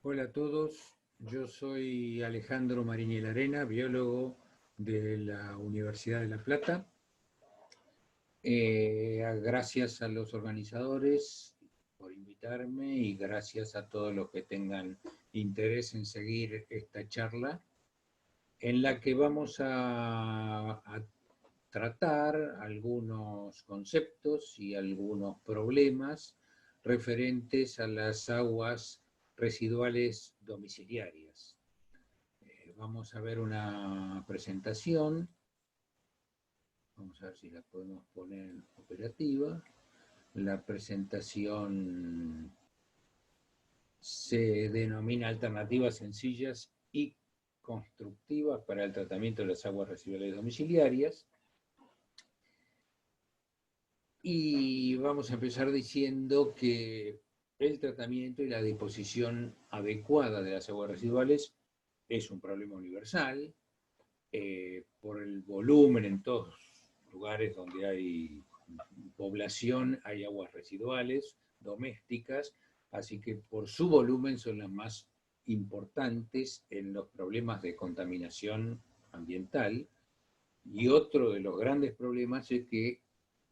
Hola a todos, yo soy Alejandro Marini Larena, biólogo de la Universidad de La Plata. Gracias a los organizadores por invitarme y gracias a todos los que tengan interés en seguir esta charla en la que vamos a tratar algunos conceptos y algunos problemas referentes a las aguas residuales domiciliarias. Vamos a ver una presentación, vamos a ver si la podemos poner operativa. La presentación se denomina Alternativas sencillas y constructivas para el tratamiento de las aguas residuales domiciliarias. Y vamos a empezar diciendo que el tratamiento y la disposición adecuada de las aguas residuales es un problema universal, por el volumen en todos lugares donde hay población hay aguas residuales domésticas, así que por su volumen son las más importantes en los problemas de contaminación ambiental. Y otro de los grandes problemas es que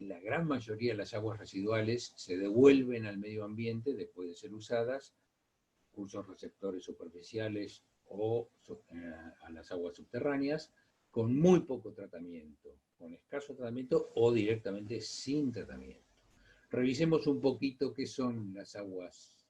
la gran mayoría de las aguas residuales se devuelven al medio ambiente después de ser usadas, cursos receptores superficiales o a las aguas subterráneas, con muy poco tratamiento, con escaso tratamiento o directamente sin tratamiento. Revisemos un poquito qué son las aguas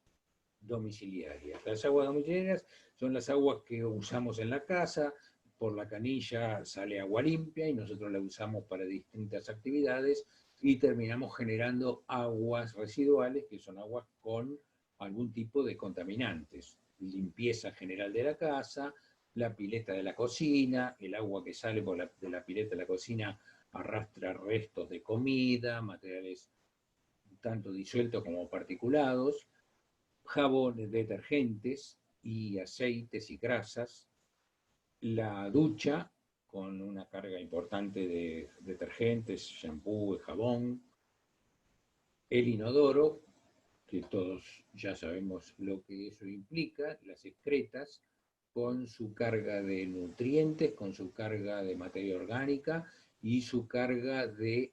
domiciliarias. Las aguas domiciliarias son las aguas que usamos en la casa, por la canilla sale agua limpia y nosotros la usamos para distintas actividades y terminamos generando aguas residuales, que son aguas con algún tipo de contaminantes. Limpieza general de la casa, la pileta de la cocina, el agua que sale de la pileta de la cocina arrastra restos de comida, materiales tanto disueltos como particulados, jabones, detergentes y aceites y grasas, la ducha con una carga importante de detergentes, shampoo y jabón, el inodoro, que todos ya sabemos lo que eso implica, las excretas, con su carga de nutrientes, con su carga de materia orgánica y su carga de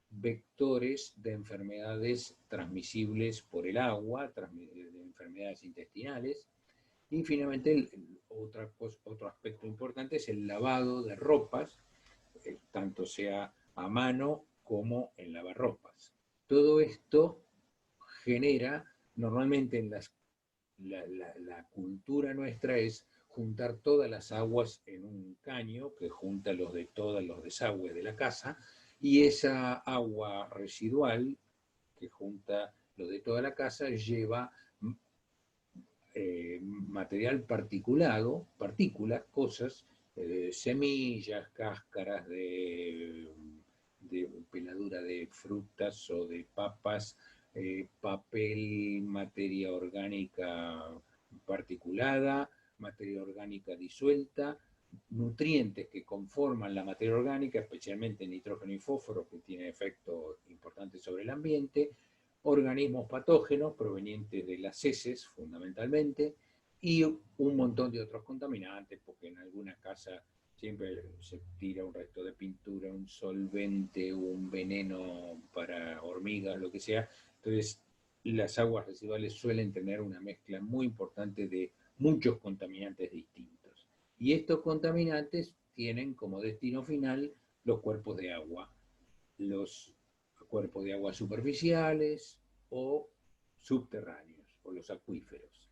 vectores de enfermedades transmisibles por el agua, de enfermedades intestinales. Y finalmente, otro aspecto importante es el lavado de ropas, tanto sea a mano como en lavarropas. Todo esto genera, normalmente en la cultura nuestra es juntar todas las aguas en un caño que junta los de todos los desagües de la casa, y esa agua residual que junta lo de toda la casa lleva material particulado, partículas, cosas, semillas, cáscaras de peladura de frutas o de papas, papel, materia orgánica particulada, materia orgánica disuelta, nutrientes que conforman la materia orgánica, especialmente nitrógeno y fósforo, que tienen efectos importantes sobre el ambiente, organismos patógenos provenientes de las heces fundamentalmente, y un montón de otros contaminantes, porque en alguna casa siempre se tira un resto de pintura, un solvente, un veneno para hormigas, lo que sea. Entonces, las aguas residuales suelen tener una mezcla muy importante de muchos contaminantes distintos. Y estos contaminantes tienen como destino final los cuerpos de agua, los cuerpos de agua superficiales o subterráneos, o los acuíferos.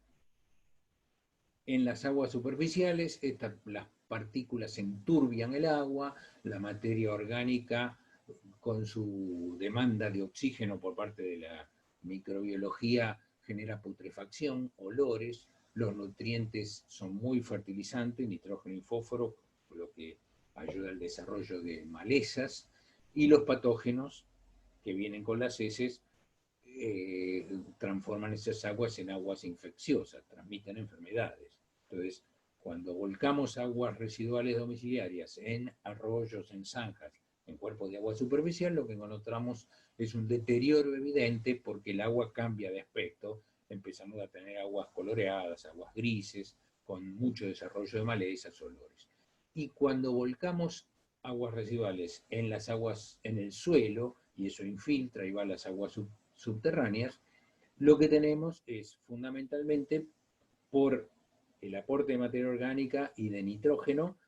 En las aguas superficiales, las partículas enturbian el agua, la materia orgánica, con su demanda de oxígeno por parte de la microbiología, genera putrefacción, olores, los nutrientes son muy fertilizantes, nitrógeno y fósforo, lo que ayuda al desarrollo de malezas, y los patógenos que vienen con las heces transforman esas aguas en aguas infecciosas, transmiten enfermedades. Entonces, cuando volcamos aguas residuales domiciliarias en arroyos, en zanjas, en cuerpos de agua superficial, lo que encontramos es un deterioro evidente porque el agua cambia de aspecto, empezamos a tener aguas coloreadas, aguas grises, con mucho desarrollo de malezas, olores. Y cuando volcamos aguas residuales en las aguas, en el suelo, y eso infiltra y va a las aguas subterráneas, lo que tenemos es fundamentalmente por el aporte de materia orgánica y de nitrógeno,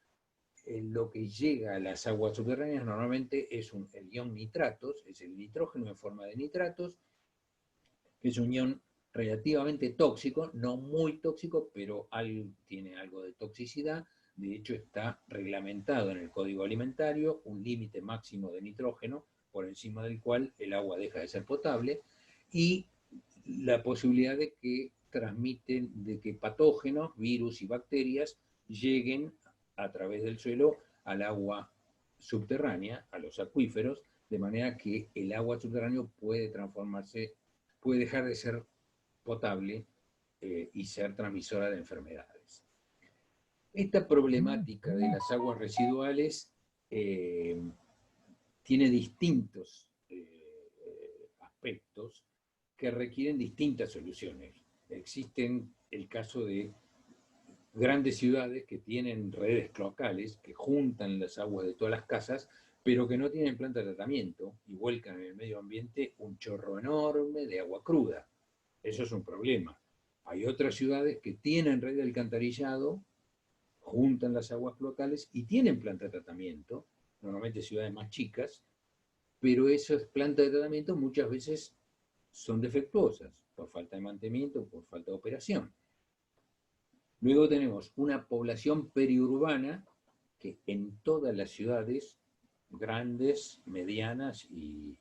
lo que llega a las aguas subterráneas normalmente es el ion nitratos, es el nitrógeno en forma de nitratos, que es un ion relativamente tóxico, no muy tóxico, pero tiene algo de toxicidad. De hecho, está reglamentado en el Código Alimentario un límite máximo de nitrógeno, por encima del cual el agua deja de ser potable, y la posibilidad de que patógenos, virus y bacterias lleguen a través del suelo al agua subterránea, a los acuíferos, de manera que el agua subterránea puede transformarse, puede dejar de ser potable y ser transmisora de enfermedades. Esta problemática de las aguas residuales tiene distintos aspectos que requieren distintas soluciones. Existen el caso de grandes ciudades que tienen redes cloacales que juntan las aguas de todas las casas, pero que no tienen planta de tratamiento y vuelcan en el medio ambiente un chorro enorme de agua cruda. Eso es un problema. Hay otras ciudades que tienen red de alcantarillado, juntan las aguas cloacales y tienen planta de tratamiento, normalmente ciudades más chicas, pero esas plantas de tratamiento muchas veces son defectuosas por falta de mantenimiento, por falta de operación. Luego tenemos una población periurbana que en todas las ciudades, grandes, medianas y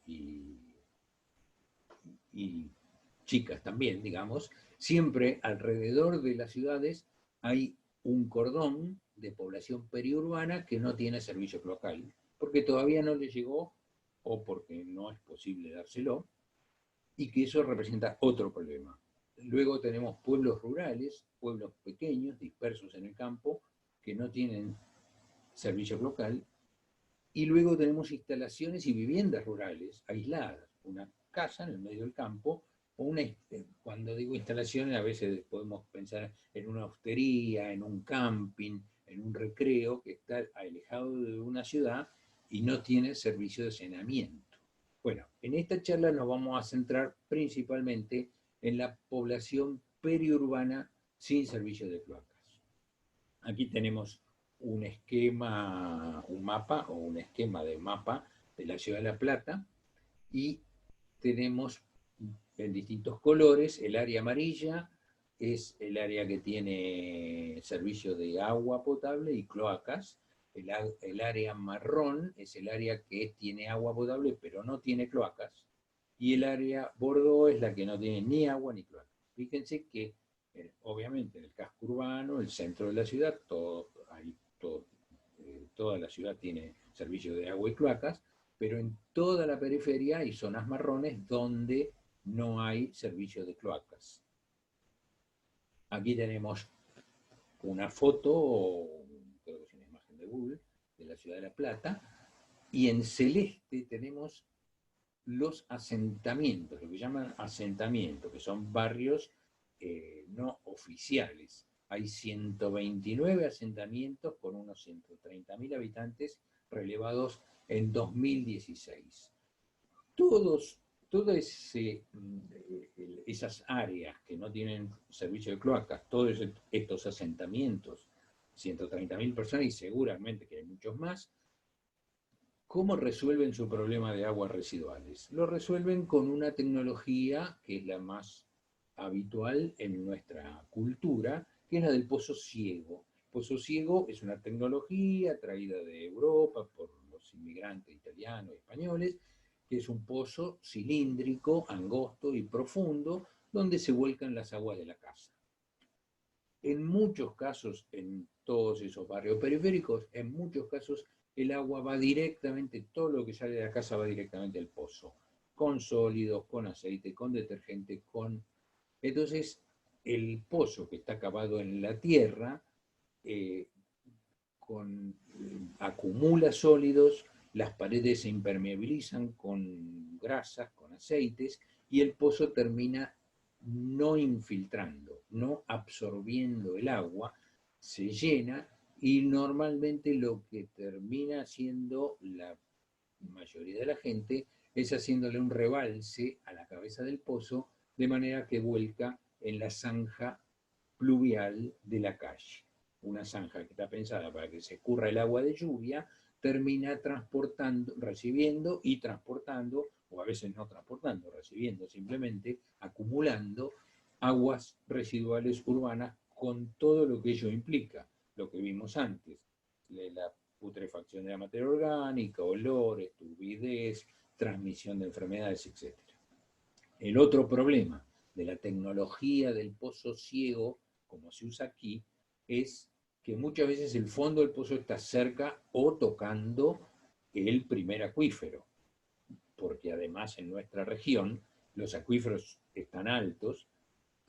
chicas también, digamos, siempre alrededor de las ciudades hay un cordón de población periurbana que no tiene servicio cloacal, porque todavía no le llegó o porque no es posible dárselo, y que eso representa otro problema. Luego tenemos pueblos rurales, pueblos pequeños, dispersos en el campo, que no tienen servicio local, y luego tenemos instalaciones y viviendas rurales aisladas, una casa en el medio del campo, o cuando digo instalaciones a veces podemos pensar en una hostería, en un camping, en un recreo que está alejado de una ciudad y no tiene servicio de saneamiento. Bueno, en esta charla nos vamos a centrar principalmente en la población periurbana sin servicio de cloacas. Aquí tenemos un esquema, un mapa o un esquema de mapa de la ciudad de La Plata y tenemos en distintos colores. El área amarilla es el área que tiene servicio de agua potable y cloacas. El área marrón es el área que tiene agua potable pero no tiene cloacas. Y el área bordó es la que no tiene ni agua ni cloacas. Fíjense que obviamente en el casco urbano, el centro de la ciudad, toda la ciudad tiene servicio de agua y cloacas, pero en toda la periferia hay zonas marrones donde no hay servicio de cloacas. Aquí tenemos una foto, creo que es una imagen de Google, de la ciudad de La Plata, y en celeste tenemos los asentamientos, lo que llaman asentamientos, que son barrios no oficiales. Hay 129 asentamientos con unos 130.000 habitantes relevados en 2016. Todas esas áreas que no tienen servicio de cloacas, todos estos asentamientos, 130.000 personas y seguramente que hay muchos más, ¿cómo resuelven su problema de aguas residuales? Lo resuelven con una tecnología que es la más habitual en nuestra cultura, que es la del pozo ciego. Pozo ciego es una tecnología traída de Europa por los inmigrantes italianos y españoles, que es un pozo cilíndrico, angosto y profundo, donde se vuelcan las aguas de la casa. En muchos casos, en todos esos barrios periféricos, en muchos casos el agua va directamente, todo lo que sale de la casa va directamente al pozo, con sólidos, con aceite, con detergente, Entonces, el pozo que está cavado en la tierra acumula sólidos, las paredes se impermeabilizan con grasas, con aceites, y el pozo termina no infiltrando, no absorbiendo el agua, se llena y normalmente lo que termina haciendo la mayoría de la gente es haciéndole un rebalse a la cabeza del pozo de manera que vuelca en la zanja pluvial de la calle. Una zanja que está pensada para que se escurra el agua de lluvia, termina transportando, recibiendo y transportando, o a veces no transportando, recibiendo simplemente, acumulando aguas residuales urbanas con todo lo que ello implica, lo que vimos antes, la putrefacción de la materia orgánica, olores, turbidez, transmisión de enfermedades, etc. El otro problema de la tecnología del pozo ciego, como se usa aquí, es que muchas veces el fondo del pozo está cerca o tocando el primer acuífero, porque además en nuestra región los acuíferos están altos,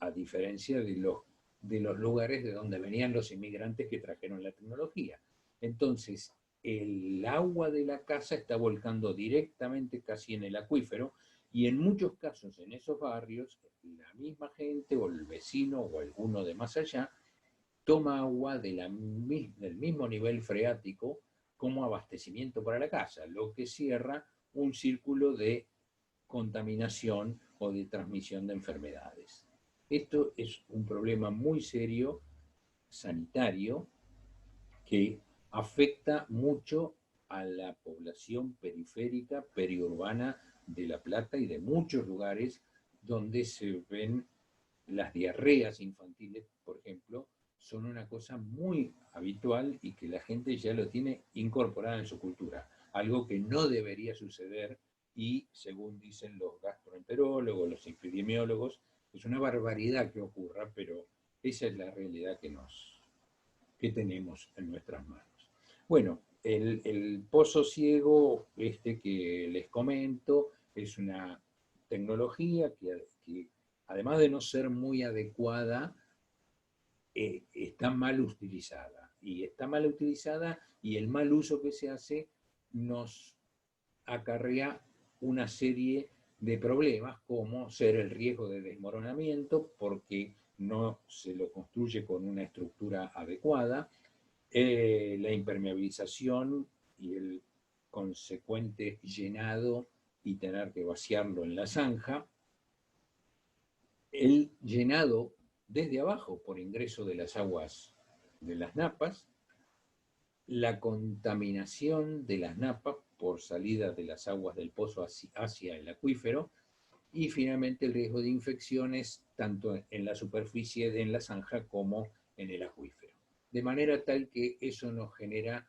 a diferencia de los lugares de donde venían los inmigrantes que trajeron la tecnología. Entonces, el agua de la casa está volcando directamente casi en el acuífero y en muchos casos en esos barrios la misma gente o el vecino o alguno de más allá toma agua del mismo nivel freático como abastecimiento para la casa, lo que cierra un círculo de contaminación o de transmisión de enfermedades. Esto es un problema muy serio sanitario que afecta mucho a la población periférica, periurbana de La Plata y de muchos lugares donde se ven las diarreas infantiles, por ejemplo, son una cosa muy habitual y que la gente ya lo tiene incorporada en su cultura, algo que no debería suceder y, según dicen los gastroenterólogos, los epidemiólogos, es una barbaridad que ocurra, pero esa es la realidad que tenemos en nuestras manos. Bueno, el pozo ciego este que les comento es una tecnología que además de no ser muy adecuada, está mal utilizada. Y está mal utilizada y el mal uso que se hace nos acarrea una serie de problemas como ser el riesgo de desmoronamiento porque no se lo construye con una estructura adecuada, la impermeabilización y el consecuente llenado y tener que vaciarlo en la zanja, el llenado desde abajo por ingreso de las aguas de las napas, la contaminación de las napas por salida de las aguas del pozo hacia el acuífero y finalmente el riesgo de infecciones tanto en la superficie de la zanja como en el acuífero. De manera tal que eso nos genera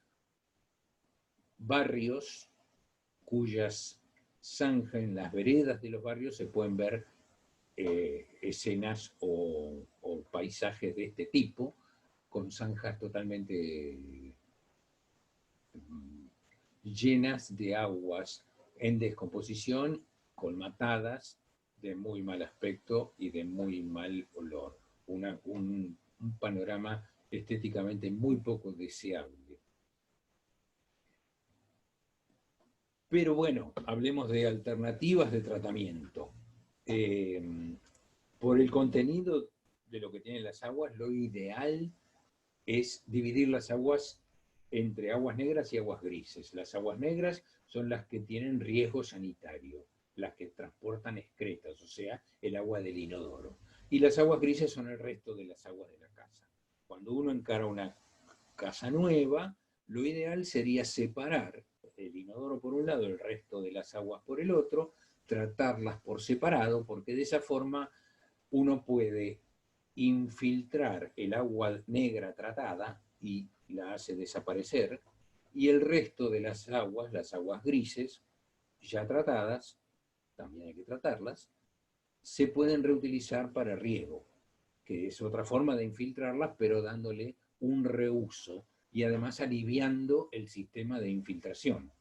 barrios cuyas zanjas en las veredas de los barrios se pueden ver escenas o paisajes de este tipo, con zanjas totalmente llenas de aguas en descomposición, colmatadas, de muy mal aspecto y de muy mal olor. Un panorama estéticamente muy poco deseable. Pero bueno, hablemos de alternativas de tratamiento. Por el contenido de lo que tienen las aguas, lo ideal es dividir las aguas entre aguas negras y aguas grises. Las aguas negras son las que tienen riesgo sanitario, las que transportan excretas, o sea, el agua del inodoro. Y las aguas grises son el resto de las aguas de la casa. Cuando uno encara una casa nueva, lo ideal sería separar el inodoro por un lado, el resto de las aguas por el otro, tratarlas por separado, porque de esa forma uno puede infiltrar el agua negra tratada y la hace desaparecer, y el resto de las aguas grises, ya tratadas, también hay que tratarlas, se pueden reutilizar para riego, que es otra forma de infiltrarlas, pero dándole un reuso y además aliviando el sistema de infiltración.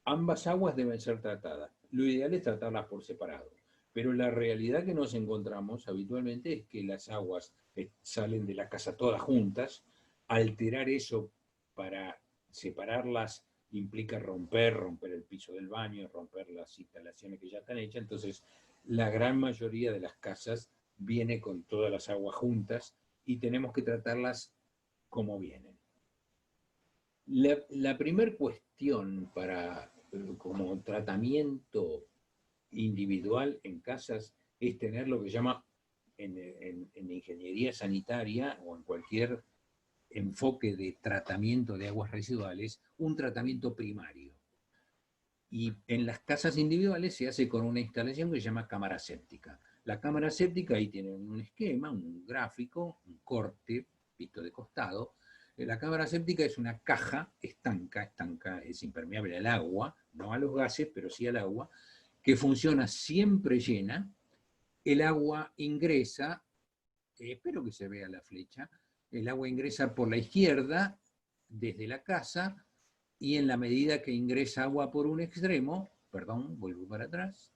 Ambas aguas deben ser tratadas. Lo ideal es tratarlas por separado. Pero la realidad que nos encontramos habitualmente es que las aguas salen de la casa todas juntas. Alterar eso para separarlas implica romper el piso del baño, romper las instalaciones que ya están hechas. Entonces, La gran mayoría de las casas viene con todas las aguas juntas y tenemos que tratarlas como vienen. La primera cuestión para, como tratamiento individual en casas es tener lo que se llama en ingeniería sanitaria o en cualquier enfoque de tratamiento de aguas residuales, un tratamiento primario. Y en las casas individuales se hace con una instalación que se llama cámara séptica. La cámara séptica, ahí tienen un esquema, un gráfico, un corte, visto de costado. La cámara séptica es una caja estanca es impermeable al agua, no a los gases, pero sí al agua, que funciona siempre llena. El agua ingresa, espero que se vea la flecha, el agua ingresa por la izquierda desde la casa y en la medida que ingresa agua por un extremo, perdón, vuelvo para atrás,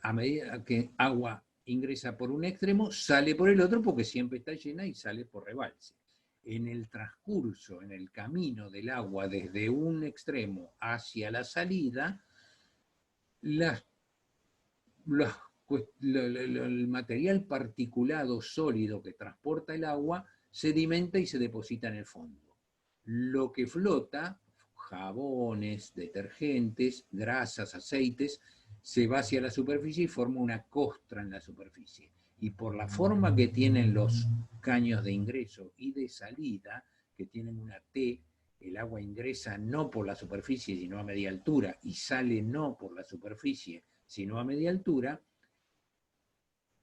a medida que agua ingresa por un extremo, sale por el otro porque siempre está llena y sale por rebalse. En el transcurso, en el camino del agua desde un extremo hacia la salida, el material particulado sólido que transporta el agua sedimenta y se deposita en el fondo. Lo que flota, jabones, detergentes, grasas, aceites, se va hacia la superficie y forma una costra en la superficie. Y por la forma que tienen los caños de ingreso y de salida, que tienen una T, el agua ingresa no por la superficie, sino a media altura, y sale no por la superficie, sino a media altura,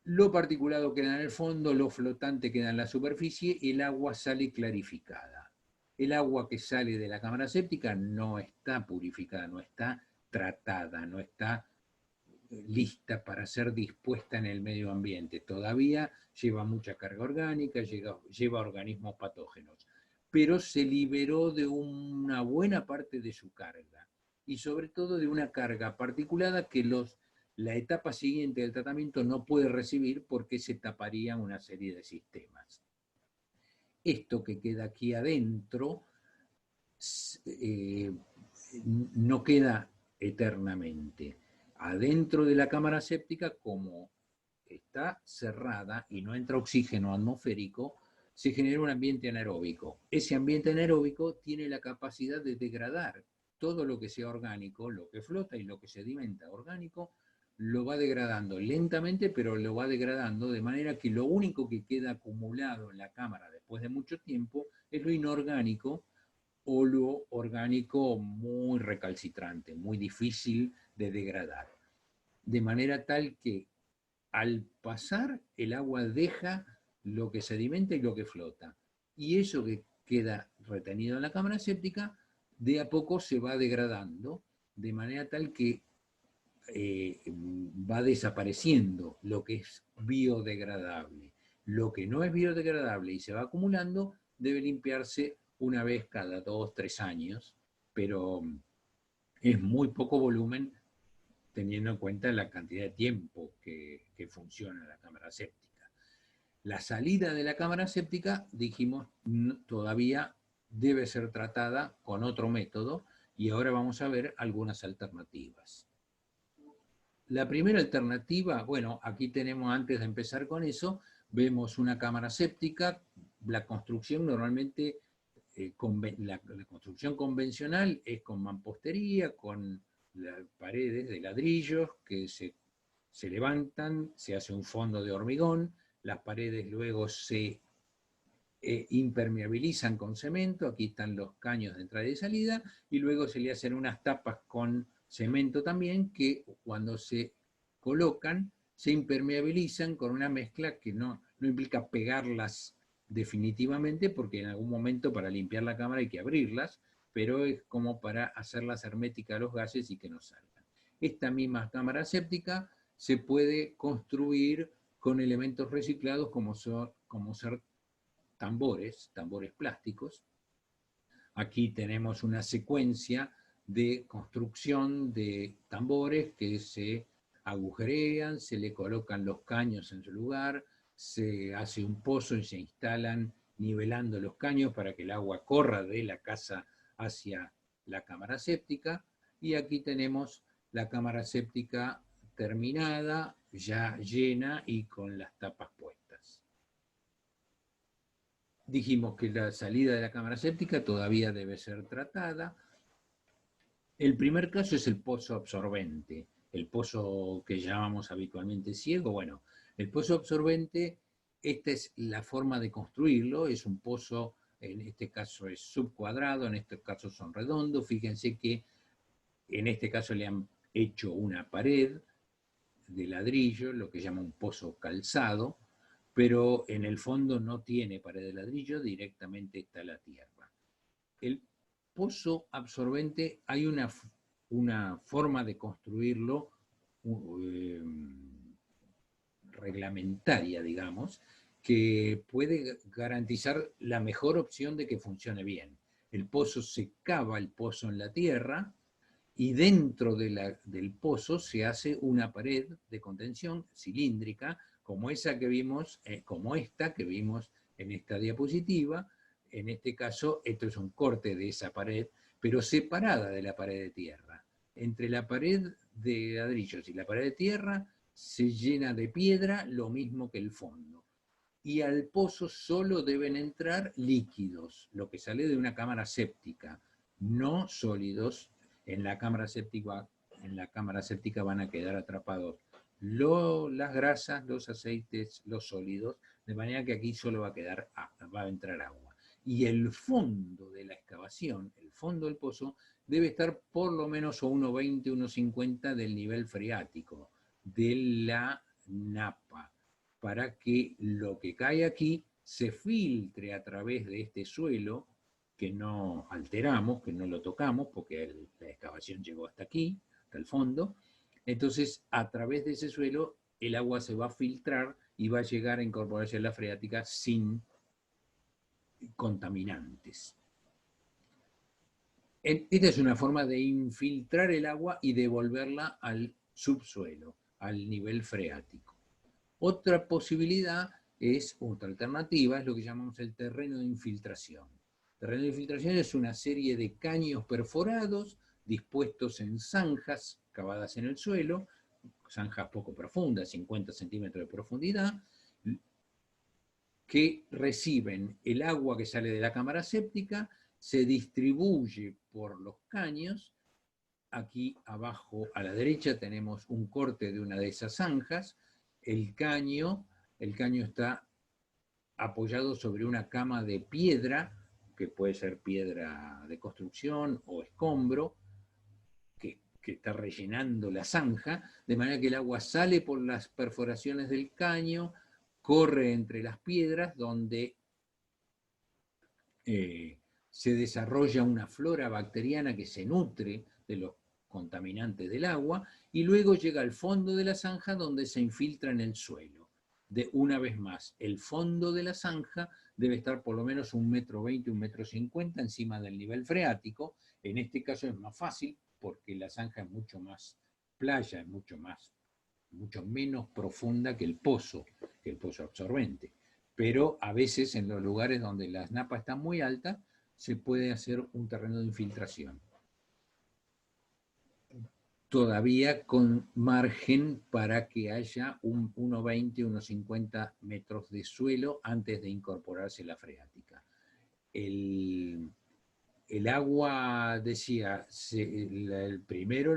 lo particulado queda en el fondo, lo flotante queda en la superficie, el agua sale clarificada. El agua que sale de la cámara séptica no está purificada, no está tratada, no está lista para ser dispuesta en el medio ambiente. Todavía lleva mucha carga orgánica, lleva organismos patógenos, pero se liberó de una buena parte de su carga y sobre todo de una carga particulada que la etapa siguiente del tratamiento no puede recibir porque se taparían una serie de sistemas. Esto que queda aquí adentro no queda eternamente. Adentro de la cámara séptica, como está cerrada y no entra oxígeno atmosférico, se genera un ambiente anaeróbico. Ese ambiente anaeróbico tiene la capacidad de degradar todo lo que sea orgánico, lo que flota y lo que sedimenta orgánico, lo va degradando lentamente, pero lo va degradando de manera que lo único que queda acumulado en la cámara después de mucho tiempo es lo inorgánico o lo orgánico muy recalcitrante, muy difícil de degradar. De manera tal que al pasar el agua deja lo que sedimenta y lo que flota. Y eso que queda retenido en la cámara séptica, de a poco se va degradando, de manera tal que va desapareciendo lo que es biodegradable. Lo que no es biodegradable y se va acumulando debe limpiarse una vez cada 2, 3 años, pero es muy poco volumen teniendo en cuenta la cantidad de tiempo que funciona la cámara séptica. La salida de la cámara séptica, dijimos, todavía debe ser tratada con otro método y ahora vamos a ver algunas alternativas. La primera alternativa, bueno, aquí tenemos, antes de empezar con eso, vemos una cámara séptica. La construcción normalmente, la construcción convencional es con mampostería, con las paredes de ladrillos que se levantan, se hace un fondo de hormigón, las paredes luego se impermeabilizan con cemento, aquí están los caños de entrada y salida, y luego se le hacen unas tapas con cemento también, que cuando se colocan, se impermeabilizan con una mezcla que no implica pegarlas definitivamente, porque en algún momento para limpiar la cámara hay que abrirlas, pero es como para hacerlas herméticas a los gases y que no salgan. Esta misma cámara séptica se puede construir con elementos reciclados como ser tambores plásticos. Aquí tenemos una secuencia de construcción de tambores que se agujerean, se le colocan los caños en su lugar, se hace un pozo y se instalan nivelando los caños para que el agua corra de la casa hacia la cámara séptica. Y aquí tenemos la cámara séptica terminada, ya llena y con las tapas puestas. Dijimos que la salida de la cámara séptica todavía debe ser tratada. El primer caso es el pozo absorbente, el pozo que llamamos habitualmente ciego. Bueno, el pozo absorbente, esta es la forma de construirlo, es un pozo, en este caso es subcuadrado, en este caso son redondos. Fíjense que en este caso le han hecho una pared de ladrillo, lo que llama un pozo calzado, pero en el fondo no tiene pared de ladrillo, directamente está la tierra. El pozo absorbente, hay una forma de construirlo reglamentaria, digamos, que puede garantizar la mejor opción de que funcione bien. El pozo se cava el pozo en la tierra y dentro del pozo se hace una pared de contención cilíndrica, como esa que vimos, como esta que vimos en esta diapositiva. En este caso, esto es un corte de esa pared, pero separada de la pared de tierra. Entre la pared de ladrillos y la pared de tierra se llena de piedra, lo mismo que el fondo. Y al pozo solo deben entrar líquidos, lo que sale de una cámara séptica, no sólidos. En la cámara séptica van a quedar atrapados las grasas, los aceites, los sólidos, de manera que aquí solo va a entrar agua. Y el fondo de la excavación, el fondo del pozo, debe estar por lo menos a 1,20, 1,50 del nivel freático de la napa, para que lo que cae aquí se filtre a través de este suelo que no alteramos, que no lo tocamos, porque la excavación llegó hasta aquí, hasta el fondo. Entonces, a través de ese suelo, el agua se va a filtrar y va a llegar a incorporarse a la freática sin contaminantes. Esta es una forma de infiltrar el agua y devolverla al subsuelo, al nivel freático. Otra posibilidad otra alternativa, es lo que llamamos el terreno de infiltración. El terreno de infiltración es una serie de caños perforados dispuestos en zanjas cavadas en el suelo, zanjas poco profundas, 50 centímetros de profundidad, que reciben el agua que sale de la cámara séptica, se distribuye por los caños. Aquí abajo a la derecha tenemos un corte de una de esas zanjas. El caño está apoyado sobre una cama de piedra, que puede ser piedra de construcción o escombro, que está rellenando la zanja, de manera que el agua sale por las perforaciones del caño, corre entre las piedras, donde se desarrolla una flora bacteriana que se nutre de los contaminantes del agua, y luego llega al fondo de la zanja, donde se infiltra en el suelo. Una vez más, el fondo de la zanja debe estar por lo menos 1,20 m, 1,50 m encima del nivel freático. En este caso es más fácil porque la zanja es mucho más playa, es mucho menos profunda que el pozo absorbente. Pero a veces en los lugares donde las napas están muy altas se puede hacer un terreno de infiltración, todavía con margen para que haya 1,20, 1,50 metros de suelo antes de incorporarse la freática. El agua, decía, primero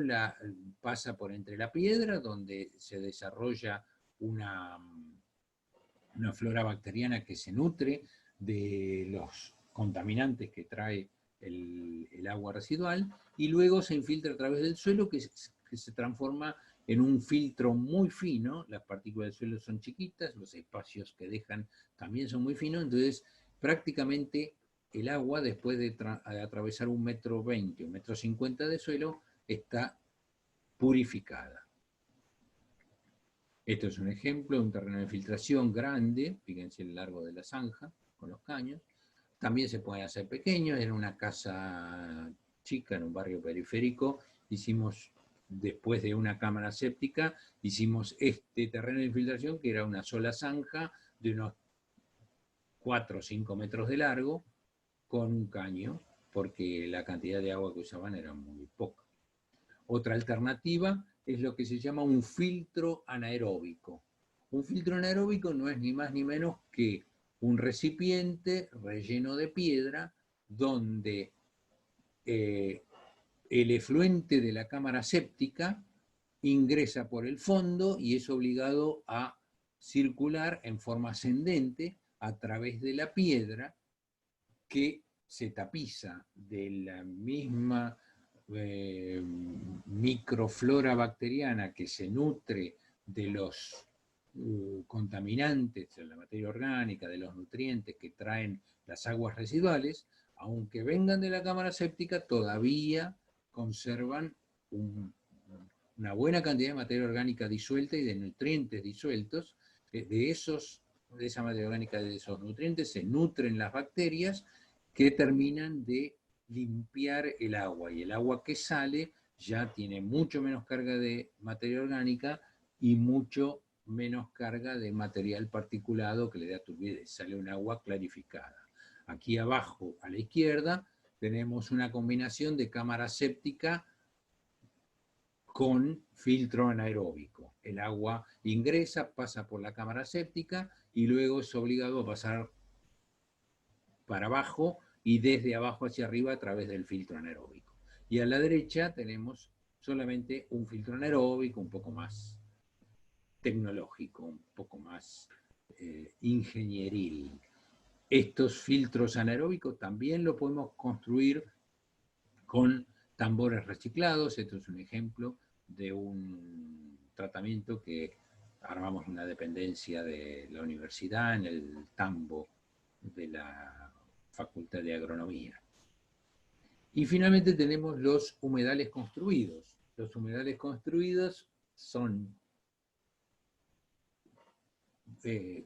pasa por entre la piedra, donde se desarrolla una flora bacteriana que se nutre de los contaminantes que trae el agua residual, y luego se infiltra a través del suelo, que se transforma en un filtro muy fino. Las partículas del suelo son chiquitas, los espacios que dejan también son muy finos, entonces prácticamente el agua, después de atravesar 1,20 m, 1,50 m de suelo, está purificada. Esto es un ejemplo de un terreno de filtración grande, fíjense el largo de la zanja con los caños. También se pueden hacer pequeños. En una casa chica, en un barrio periférico, hicimos, después de una cámara séptica, hicimos este terreno de infiltración, que era una sola zanja de unos 4 o 5 metros de largo, con un caño, porque la cantidad de agua que usaban era muy poca. Otra alternativa es lo que se llama un filtro anaeróbico. Un filtro anaeróbico no es ni más ni menos que un recipiente relleno de piedra donde el efluente de la cámara séptica ingresa por el fondo y es obligado a circular en forma ascendente a través de la piedra, que se tapiza de la misma microflora bacteriana que se nutre de los contaminantes, de la materia orgánica, de los nutrientes que traen las aguas residuales. Aunque vengan de la cámara séptica, todavía conservan una buena cantidad de materia orgánica disuelta y de nutrientes disueltos. De esa materia orgánica, de esos nutrientes, se nutren las bacterias que terminan de limpiar el agua. Y el agua que sale ya tiene mucho menos carga de materia orgánica y mucho menos carga de material particulado que le da turbidez. Sale un agua clarificada. Aquí abajo, a la izquierda, tenemos una combinación de cámara séptica con filtro anaeróbico. El agua ingresa, pasa por la cámara séptica y luego es obligado a pasar para abajo y desde abajo hacia arriba a través del filtro anaeróbico. Y a la derecha tenemos solamente un filtro anaeróbico un poco más tecnológico, un poco más ingenieril. Estos filtros anaeróbicos también lo podemos construir con tambores reciclados. Esto es un ejemplo de un tratamiento que armamos una dependencia de la universidad en el tambo de la Facultad de Agronomía. Y finalmente tenemos los humedales construidos. Los humedales construidos son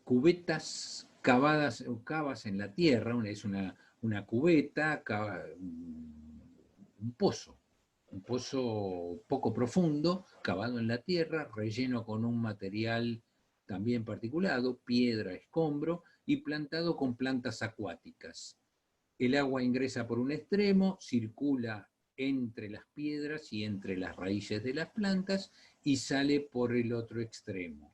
cubetas cavas en la tierra. Es una cubeta, un pozo poco profundo, cavado en la tierra, relleno con un material también particulado, piedra, escombro, y plantado con plantas acuáticas. El agua ingresa por un extremo, circula entre las piedras y entre las raíces de las plantas y sale por el otro extremo.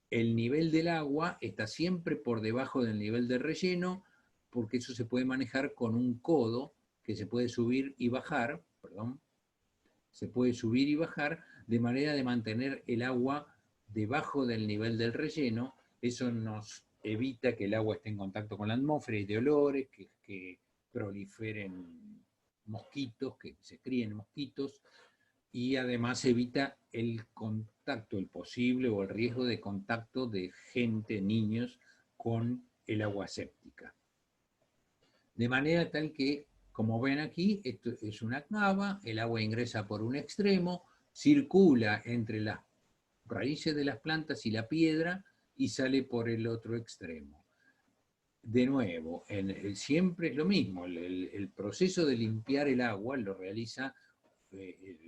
El nivel del agua está siempre por debajo del nivel de relleno, porque eso se puede manejar con un codo que se puede subir y bajar, se puede subir y bajar de manera de mantener el agua debajo del nivel del relleno. Eso nos evita que el agua esté en contacto con la atmósfera y de olores, que proliferen mosquitos, que se críen mosquitos, y además evita el contacto, el posible o el riesgo de contacto de gente, niños, con el agua séptica. De manera tal que, como ven aquí, esto es una cava, el agua ingresa por un extremo, circula entre las raíces de las plantas y la piedra y sale por el otro extremo. De nuevo, siempre es lo mismo, el proceso de limpiar el agua lo realiza,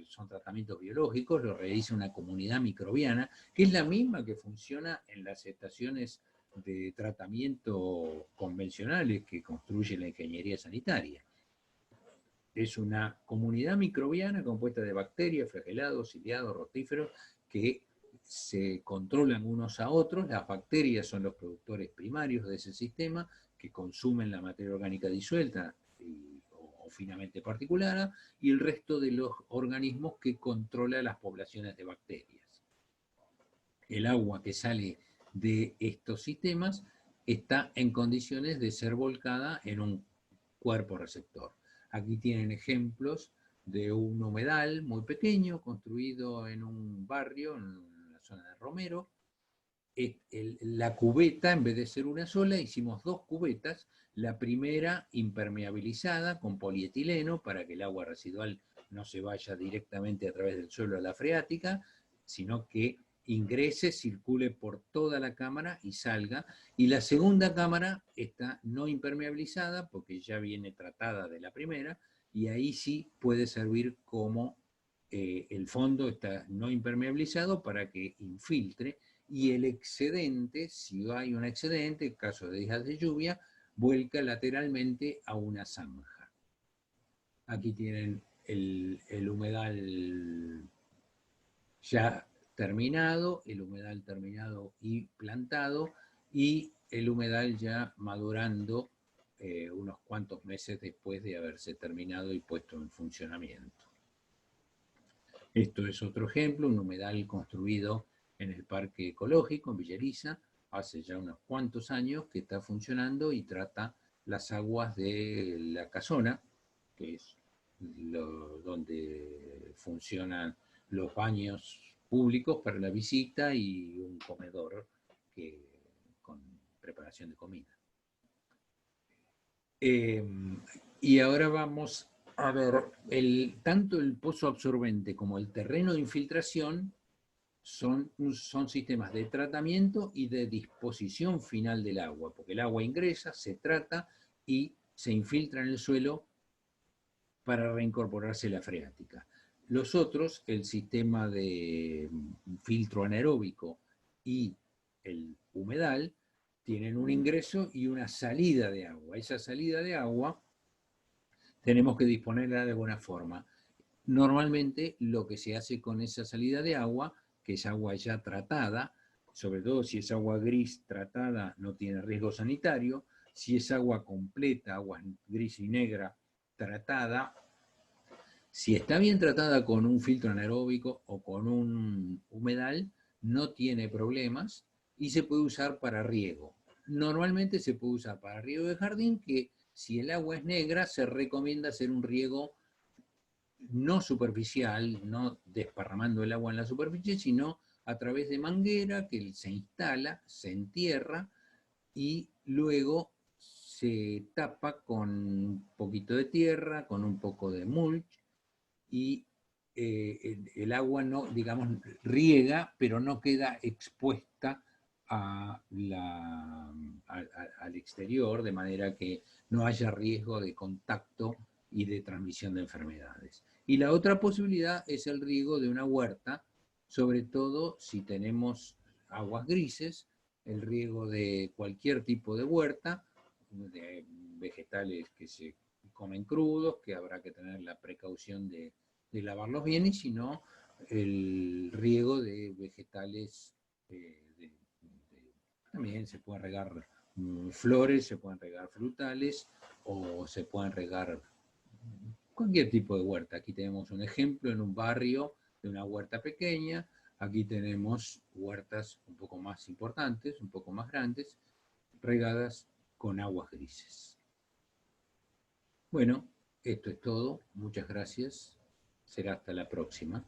son tratamientos biológicos, lo realiza una comunidad microbiana, que es la misma que funciona en las estaciones de tratamiento convencionales que construye la ingeniería sanitaria. Es una comunidad microbiana compuesta de bacterias, flagelados, ciliados, rotíferos, que se controlan unos a otros. Las bacterias son los productores primarios de ese sistema, que consumen la materia orgánica disuelta o finamente particulada, y el resto de los organismos que controlan las poblaciones de bacterias. El agua que sale de estos sistemas está en condiciones de ser volcada en un cuerpo receptor. Aquí tienen ejemplos de un humedal muy pequeño construido en un barrio, en la zona de Romero. La cubeta, en vez de ser una sola, hicimos dos cubetas. La primera impermeabilizada con polietileno para que el agua residual no se vaya directamente a través del suelo a la freática, sino que ingrese, circule por toda la cámara y salga. Y la segunda cámara está no impermeabilizada porque ya viene tratada de la primera, y ahí sí puede servir como el fondo está no impermeabilizado para que infiltre, y el excedente, si hay un excedente, en caso de días de lluvia, vuelca lateralmente a una zanja. Aquí tienen el humedal ya terminado, el humedal terminado y plantado, y el humedal ya madurando unos cuantos meses después de haberse terminado y puesto en funcionamiento. Esto es otro ejemplo, un humedal construido en el Parque Ecológico, en Villeriza, hace ya unos cuantos años que está funcionando y trata las aguas de la casona, que es donde funcionan los baños públicos para la visita y un comedor con preparación de comida. Y ahora vamos a ver, tanto el pozo absorbente como el terreno de infiltración son sistemas de tratamiento y de disposición final del agua, porque el agua ingresa, se trata y se infiltra en el suelo para reincorporarse la freática. Los otros, el sistema de filtro anaeróbico y el humedal, tienen un ingreso y una salida de agua. Esa salida de agua tenemos que disponerla de alguna forma. Normalmente lo que se hace con esa salida de agua, que es agua ya tratada, sobre todo si es agua gris tratada no tiene riesgo sanitario, si es agua completa, agua gris y negra tratada, si está bien tratada con un filtro anaeróbico o con un humedal, no tiene problemas y se puede usar para riego. Normalmente se puede usar para riego de jardín, que si el agua es negra se recomienda hacer un riego no superficial, no desparramando el agua en la superficie, sino a través de manguera que se instala, se entierra y luego se tapa con un poquito de tierra, con un poco de mulch, y el agua no, digamos, riega, pero no queda expuesta al exterior, de manera que no haya riesgo de contacto y de transmisión de enfermedades. Y la otra posibilidad es el riego de una huerta, sobre todo si tenemos aguas grises, el riego de cualquier tipo de huerta, de vegetales que se comen crudos, que habrá que tener la precaución de lavarlos bien, y si no, el riego de vegetales, también se pueden regar flores, se pueden regar frutales, o se pueden regar cualquier tipo de huerta. Aquí tenemos un ejemplo en un barrio de una huerta pequeña. Aquí tenemos huertas un poco más importantes, un poco más grandes, regadas con aguas grises. Bueno, esto es todo. Muchas gracias. Será hasta la próxima.